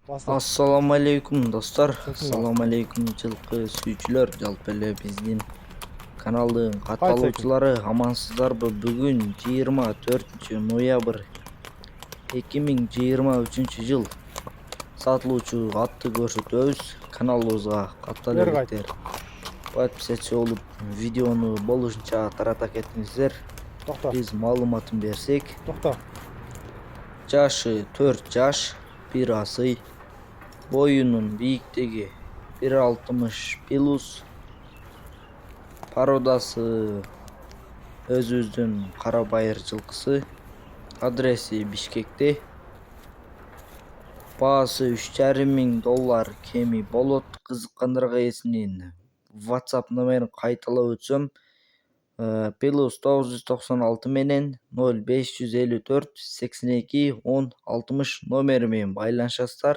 Bastır. Assalamu alaikum dostlar. Sekin Assalamu bastır. alaikum жылкы сүйүүчүлөр, жалпы эле биздин каналдын Кайт Sekin. катталуучулары амансыздарбы? Бүгүн 24 ноябрь 2023 жыл сатылуучу атты көрсөтөбүз. Каналыбызга каттала Бер кайт. элеңиздер. Подписчи болуп, видеону болушунча тарата кетиңиздер. Токта. Биз маалыматын берсек, Токта. жашы 4 жаш, 1 асый, боюнун бийиктиги 1,60 плюс, породасы өзүбүздүн кара байыр жылкысы, адреси Бишкекте, баасы $3,500 кеми болот. Кызыккандарга ээсинин WhatsApp номерин кайталап өтсөм, +996 менен 0554 82 10 60 номери менен байланышасыздар.